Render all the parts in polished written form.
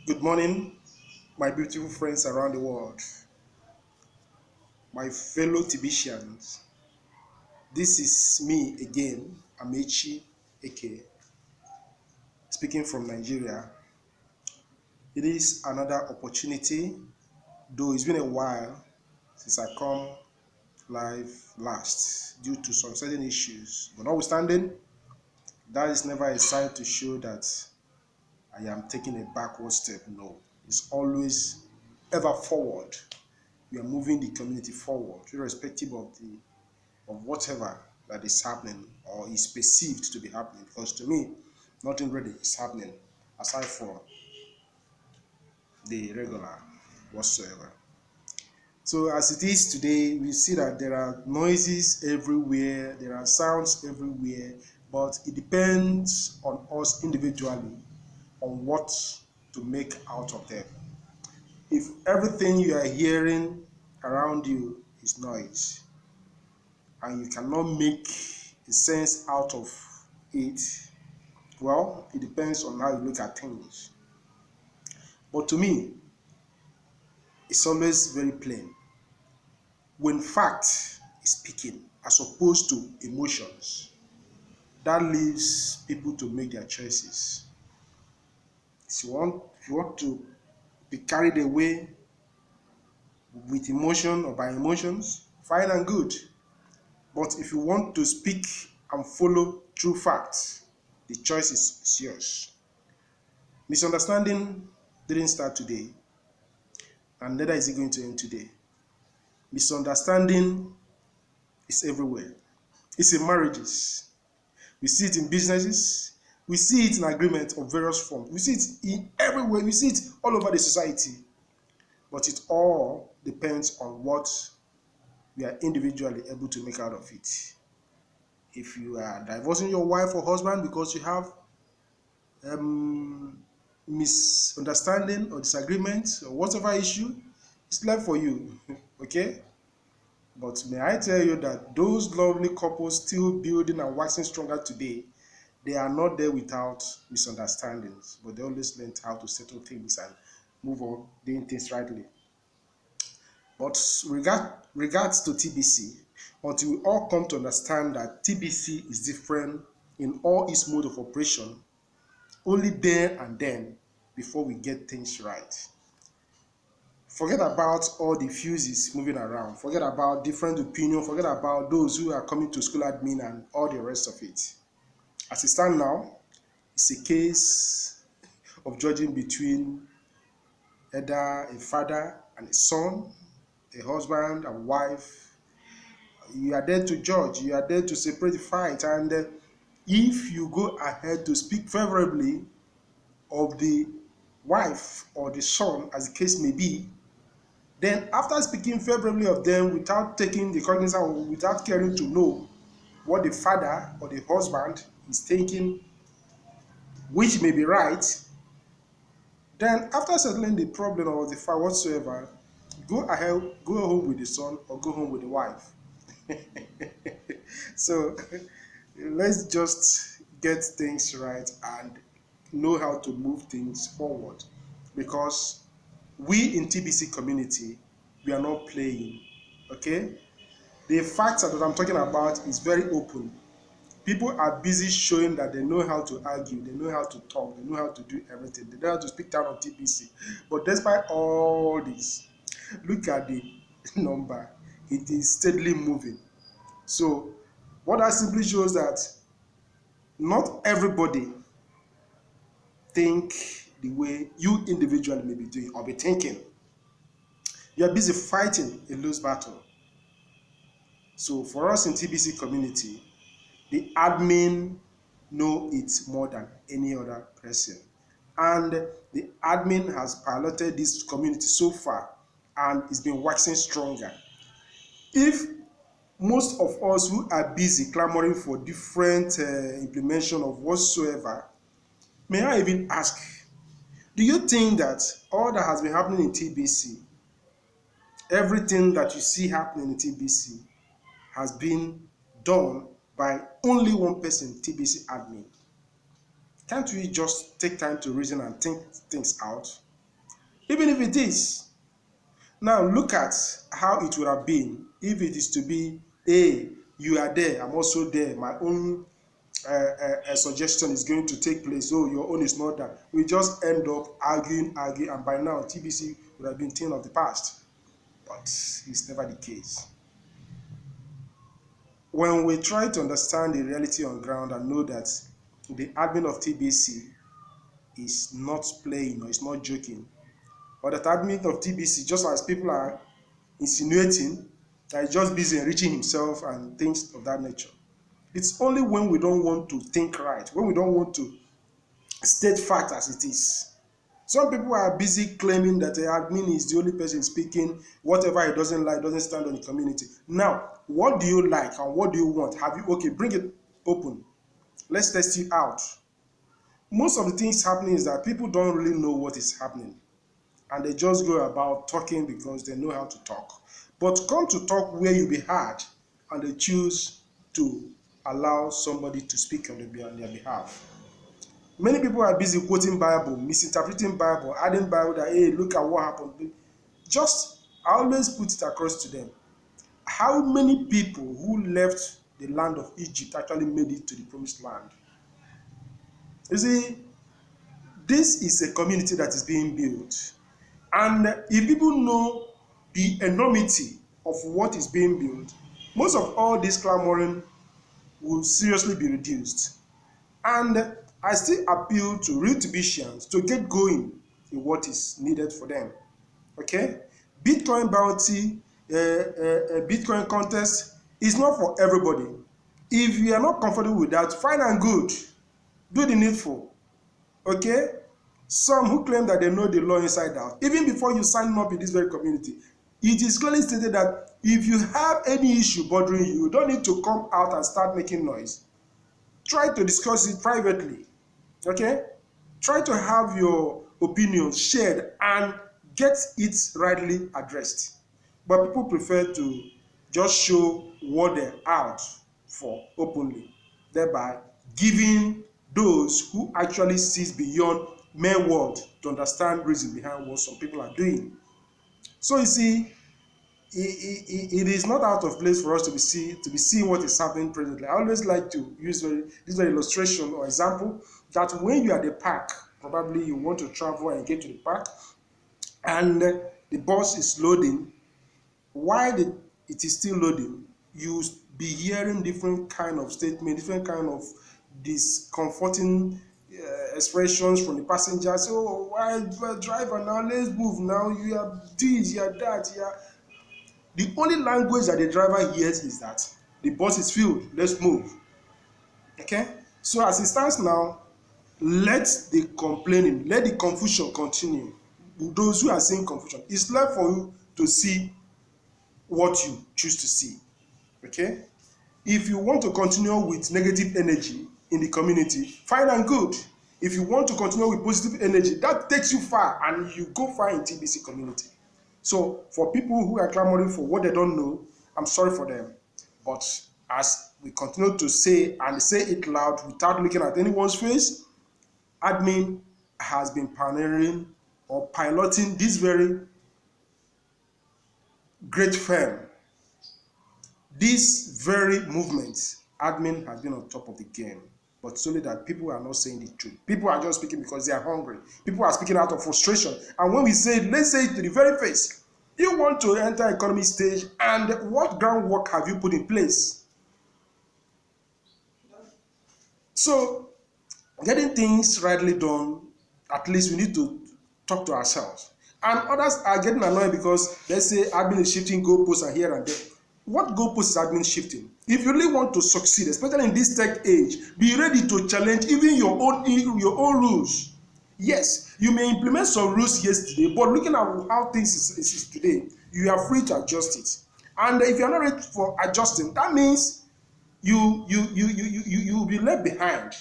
Good morning, my beautiful friends around the world, my fellow TBCians. This is me again, Amechi Eke, speaking from Nigeria. It is another opportunity, though it's been a while since I come live last due to some certain issues. But notwithstanding, that is never a sign to show that I am taking a backward step. No, it's always ever forward. We are moving the community forward, irrespective of whatever that is happening or is perceived to be happening. Because to me, nothing really is happening aside from the regular whatsoever. So as it is today, we see that there are noises everywhere, there are sounds everywhere, but it depends on us individually on what to make out of them. If everything you are hearing around you is noise, and you cannot make a sense out of it, well, it depends on how you look at things. But to me, it's always very plain. When fact is speaking as opposed to emotions, that leaves people to make their choices. If you want to be carried away with emotion or by emotions, fine and good. But if you want to speak and follow true facts, the choice is yours. Misunderstanding didn't start today, and neither is it going to end today. Misunderstanding is everywhere. It's in marriages. We see it in businesses. We see it in agreements of various forms. We see it in everywhere. We see it all over the society. But it all depends on what we are individually able to make out of it. If you are divorcing your wife or husband because you have misunderstanding or disagreement or whatever issue, it's left for you. Okay? But may I tell you that those lovely couples still building and waxing stronger today, they are not there without misunderstandings, but they always learned how to settle things and move on, doing things rightly. But regards to TBC, until we all come to understand that TBC is different in all its mode of operation, only then and then before we get things right. Forget about all the fuses moving around. Forget about different opinions. Forget about those who are coming to school admin and all the rest of it. As it stands now, it's a case of judging between either a father and a son, a husband and wife. You are there to judge. You are there to separate the fight. And if you go ahead to speak favorably of the wife or the son, as the case may be, then after speaking favorably of them without taking the cognizance or without caring to know what the father or the husband is thinking, which may be right, then after settling the problem or the fight whatsoever, go ahead, go home with the son or go home with the wife. So let's just get things right and know how to move things forward, because we in TBC community, we are not playing. Okay, the fact that I'm talking about is very open. People are busy showing that they know how to argue, they know how to talk, they know how to do everything, they know how to speak down on TBC. But despite all this, look at the number, it is steadily moving. So what that simply shows that not everybody think the way you individually may be doing or be thinking. You are busy fighting a lose battle. So for us in TBC community, the admin know it more than any other person. And the admin has piloted this community so far and it's been waxing stronger. If most of us who are busy clamoring for different implementation of whatsoever, may I even ask, do you think that all that has been happening in TBC, everything that you see happening in TBC, has been done by only one person, TBC admin? Can't we just take time to reason and think things out? even if it is. Now look at how it would have been if it is to be, hey, you are there, I'm also there, my own a suggestion is going to take place, oh, your own is not that. We just end up arguing, and by now TBC would have been thing of the past. But it's never the case. When we try to understand the reality on ground and know that the admin of TBC is not playing or is not joking, or that admin of TBC, just as people are insinuating, that he's just busy enriching himself and things of that nature. It's only when we don't want to think right, when we don't want to state fact as it is. Some people are busy claiming that the admin is the only person speaking, whatever he doesn't like doesn't stand on the community. Now, what do you like and what do you want? Have you, okay, bring it open. Let's test you out. Most of the things happening is that people don't really know what is happening, and they just go about talking because they know how to talk. But come to talk where you be heard, and they choose to allow somebody to speak on their behalf. Many people are busy quoting Bible, misinterpreting Bible, adding Bible that, hey, look at what happened. Just, I always put it across to them. How many people who left the land of Egypt actually made it to the promised land? You see, this is a community that is being built. And if people know the enormity of what is being built, most of all this clamoring will seriously be reduced. And I still appeal to real Tibicians to get going in what is needed for them. Okay? Bitcoin bounty, Bitcoin contest is not for everybody. If you are not comfortable with that, fine and good. Do the needful. Okay? Some who claim that they know the law inside out, even before you sign up in this very community, it is clearly stated that if you have any issue bothering you, you don't need to come out and start making noise. Try to discuss it privately. Okay? Try to have your opinions shared and get it rightly addressed. But people prefer to just show what they're out for openly, thereby giving those who actually sees beyond mere word to understand reason behind what some people are doing. So you see, it is not out of place for us to be seeing what is happening presently. I always like to use this very illustration or example that when you are at the park, probably you want to travel and get to the park, and the bus is loading. While it is still loading, you be hearing different kind of statement, different kind of discomforting expressions from the passengers. Oh, why driver now? Let's move now. You are this, you are that, you are. The only language that the driver hears is that the bus is filled, let's move. Okay? So as it stands now, let the complaining, let the confusion continue. Those who are seeing confusion, it's left for you to see what you choose to see. Okay? If you want to continue with negative energy in the community, fine and good. If you want to continue with positive energy, that takes you far and you go far in TBC community. So for people who are clamoring for what they don't know, I'm sorry for them. But as we continue to say and say it loud without looking at anyone's face, admin has been pioneering or piloting this very great firm. This very movement, admin has been on top of the game. But it's only that people are not saying the truth. People are just speaking because they are hungry. People are speaking out of frustration. And when we say it, let's say it to the very face. You want to enter economy stage, and what groundwork have you put in place? So, getting things rightly done, at least we need to talk to ourselves. And others are getting annoyed because let's say admin is shifting goalposts and here and there. What goalposts is admin shifting? If you really want to succeed, especially in this tech age, be ready to challenge even your own rules. Yes, you may implement some rules yesterday, but looking at how things is today, you are free to adjust it. And if you are not ready for adjusting, that means you will be left behind.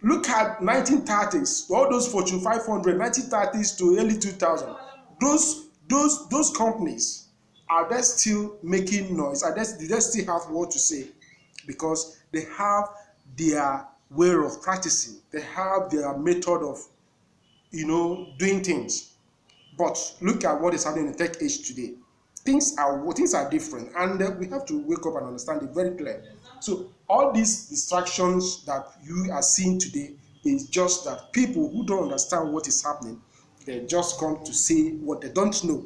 Look at 1930s, all those Fortune 500, 1930s to early 2000. Those companies, are they still making noise? Do they still have what to say? Because they have their way of practicing. They have their method of, doing things. But look at what is happening in the tech age today. Things are different, and we have to wake up and understand it very clear. So all these distractions that you are seeing today is just that people who don't understand what is happening, they just come to say what they don't know.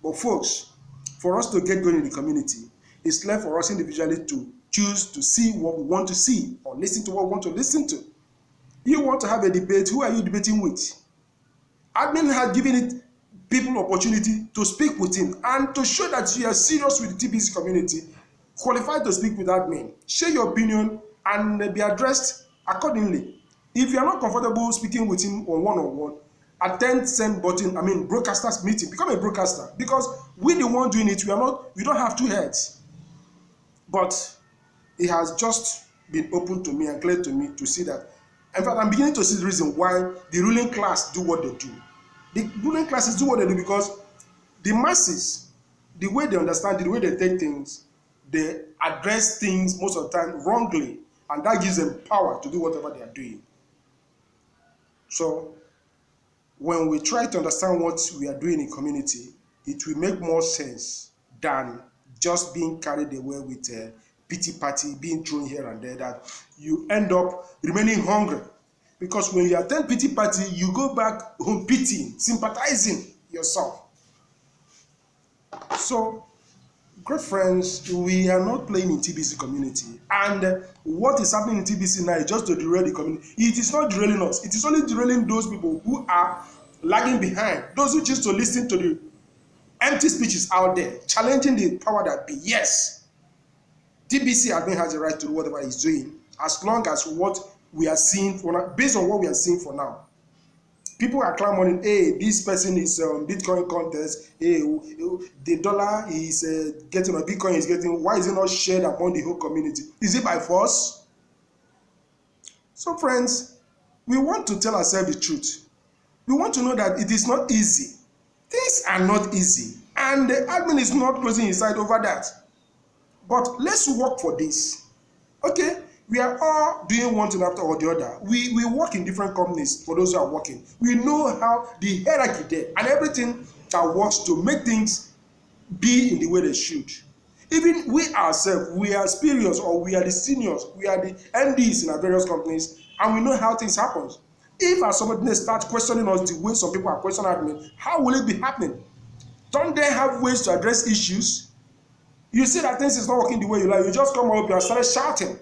But folks, for us to get going in the community, it's left for us individually to choose to see what we want to see or listen to what we want to listen to. You want to have a debate, who are you debating with? Admin has given it people opportunity to speak with him and to show that you are serious with the TBC community. Qualified to speak with admin, share your opinion and be addressed accordingly. If you are not comfortable speaking with him on one-on-one, attend send button, broadcasters meeting, become a broadcaster, because we the one doing it, we don't have two heads. But it has just been open to me and clear to me to see that, in fact, I'm beginning to see the reason why the ruling class do what they do. The ruling classes do what they do because the masses, the way they understand it, the way they take things, they address things most of the time wrongly, and that gives them power to do whatever they are doing. So when we try to understand what we are doing in community, it will make more sense than just being carried away with a pity party being thrown here and there, that you end up remaining hungry. Because when you attend pity party, you go back home pitying, sympathizing yourself. So, great friends, we are not playing in TBC community. And what is happening in TBC now is just to derail the community. It is not derailing us. It is only derailing those people who are lagging behind. Those who choose to listen to the empty speeches out there, challenging the power that be. Yes, TBC admin has the right to do whatever he's doing, as long as what we are seeing for now, based on what we are seeing for now. People are clamoring, hey, this person is Bitcoin contest, hey, the dollar is getting, or Bitcoin is getting, why is it not shared among the whole community? Is it by force? So friends, we want to tell ourselves the truth. We want to know that it is not easy. Things are not easy, and the admin is not closing his eye over that. But let's work for this. Okay, we are all doing one thing after or the other. We work in different companies. For those who are working, we know how the hierarchy there and everything that works to make things be in the way they should. Even we ourselves, we are superiors, or we are the seniors, we are the MDs in our various companies, and we know how things happen. If our subordinates start questioning us the way some people are questioning admin, how will it be happening? Don't they have ways to address issues? You see that things is not working the way you like, you just come up and start shouting.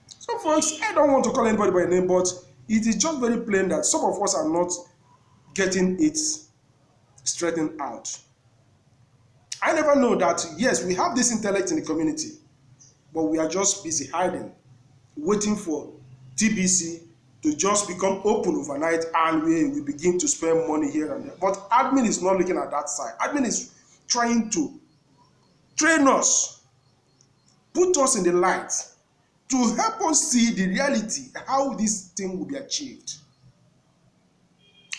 So folks, I don't want to call anybody by name, but it is just very plain that some of us are not getting it straightened out. I never know that, yes, we have this intellect in the community, but we are just busy hiding, waiting for TBC to just become open overnight, and we begin to spend money here and there. But admin is not looking at that side. Admin is trying to train us, put us in the light, to help us see the reality, how this thing will be achieved.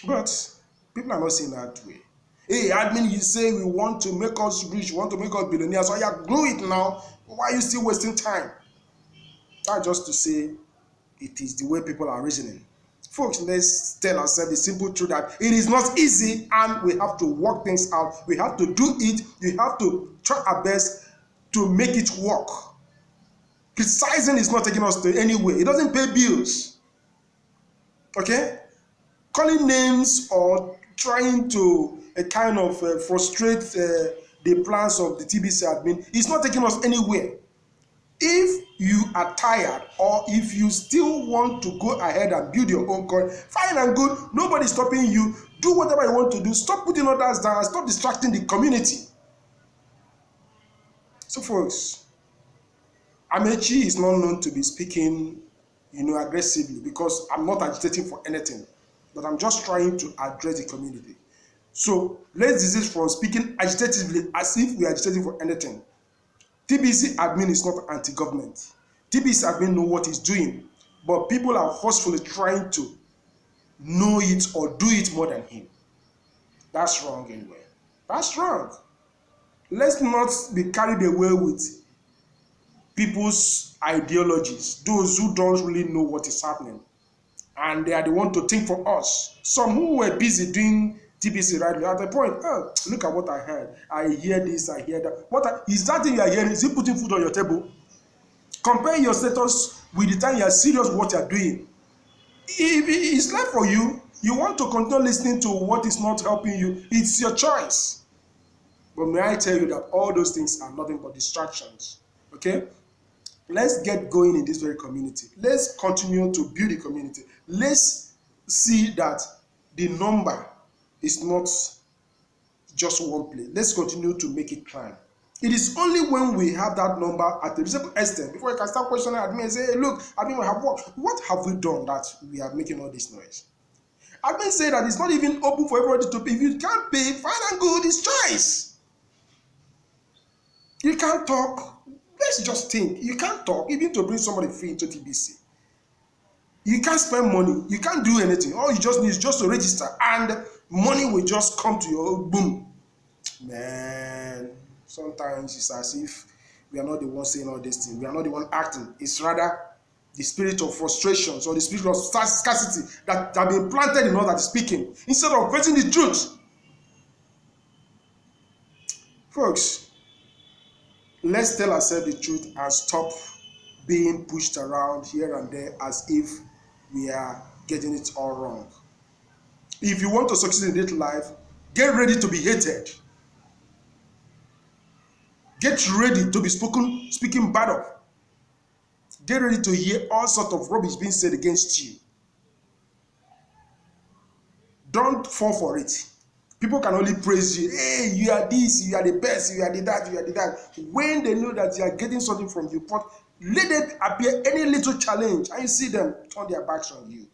But people are not seeing that way. Hey, admin, you say we want to make us rich, we want to make us billionaires, so yeah, do it now. Why are you still wasting time? That's just to say it is the way people are reasoning. Folks, let's tell ourselves the simple truth that it is not easy, and we have to work things out. We have to do it. We have to try our best to make it work. Criticizing is not taking us to anywhere. It doesn't pay bills. Okay? Calling names or trying to kind of frustrate the plans of the TBC admin is not taking us anywhere. If you are tired, or if you still want to go ahead and build your own coin, fine and good. Nobody's stopping you. Do whatever you want to do. Stop putting others down. Stop distracting the community. So folks, Amechi is not known to be speaking, aggressively, because I'm not agitating for anything, but I'm just trying to address the community. So let's desist from speaking agitatively as if we are agitating for anything. TBC admin is not anti-government. TBC admin know what he's doing, but people are forcefully trying to know it or do it more than him. That's wrong anyway. That's wrong. Let's not be carried away with people's ideologies, those who don't really know what is happening, and they are the one to think for us. Some who were busy doing TBC right at the point, oh, look at what I heard. I hear this, I hear that. Is that thing you are hearing? Is it putting food on your table? Compare your status with the time you are serious with what you are doing. If it's left for you, you want to continue listening to what is not helping you, it's your choice. But may I tell you that all those things are nothing but distractions. Okay? Let's get going in this very community. Let's continue to build the community. Let's see that the number is not just one place. Let's continue to make it climb. It is only when we have that number at a reasonable extent before you can start questioning admin and say, hey, look, admin, we have what have we done that we are making all this noise? Admin say that it's not even open for everybody to pay. If you can't pay, fine and good, it's choice. You can't talk. Let's just think. You can't talk even to bring somebody free into TBC. You can't spend money. You can't do anything. All you just need is just to register, and money will just come to your boom. Man, sometimes it's as if we are not the ones saying all these things. We are not the one acting. It's rather the spirit of frustrations or the spirit of scarcity that have been planted in us that is speaking instead of facing the truth. Folks, let's tell ourselves the truth and stop being pushed around here and there as if we are getting it all wrong. If you want to succeed in this life, get ready to be hated. Get ready to be speaking bad of. Get ready to hear all sorts of rubbish being said against you. Don't fall for it. People can only praise you. Hey, you are this, you are the best, you are the that, you are the that. When they know that you are getting something from you, but let it appear any little challenge and you see them turn their backs on you.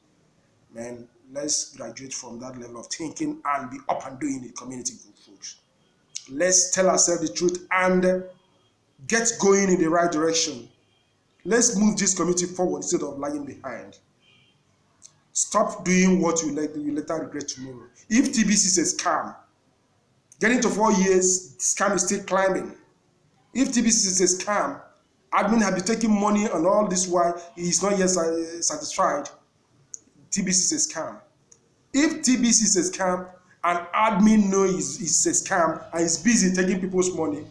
Man, let's graduate from that level of thinking and be up and doing the community group, folks. Let's tell ourselves the truth and get going in the right direction. Let's move this community forward instead of lagging behind. Stop doing what you later regret tomorrow. If TBC says scam, getting to 4 years, scam is still climbing. If TBC says scam, admin have been taking money and all this while he is not yet satisfied. TBC says scam. If TBC says scam and admin knows it's a scam and is busy taking people's money,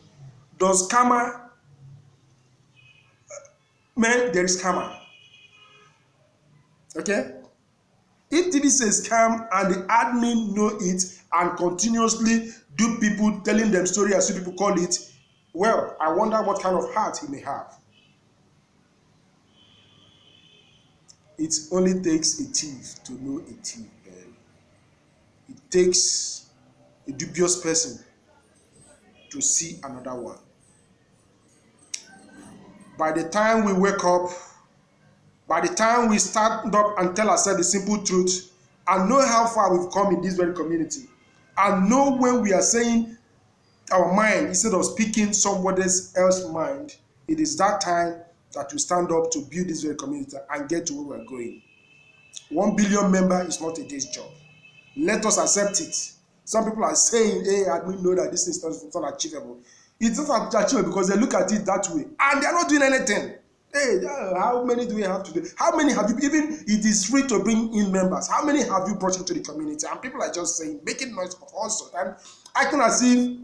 does scammer? Man, there is scammer. Okay? If TBC says scam and the admin know it and continuously do people telling them story as people call it, well, I wonder what kind of heart he may have. It only takes a thief to know a thief. It takes a dubious person to see another one. By the time we wake up, by the time we stand up and tell ourselves the simple truth and know how far we've come in this very community and know when we are saying our mind instead of speaking somebody else's mind, it is that time that we stand up to build this very community and get to where we're going. 1 billion member is not a day's job. Let us accept it. Some people are saying, hey, I don't know that this is not achievable. It's not achievable because they look at it that way and they're not doing anything. Hey, how many do we have to do? How many have you, even it is free to bring in members, how many have you brought into the community? And people are just saying, making noise of all sorts and acting as if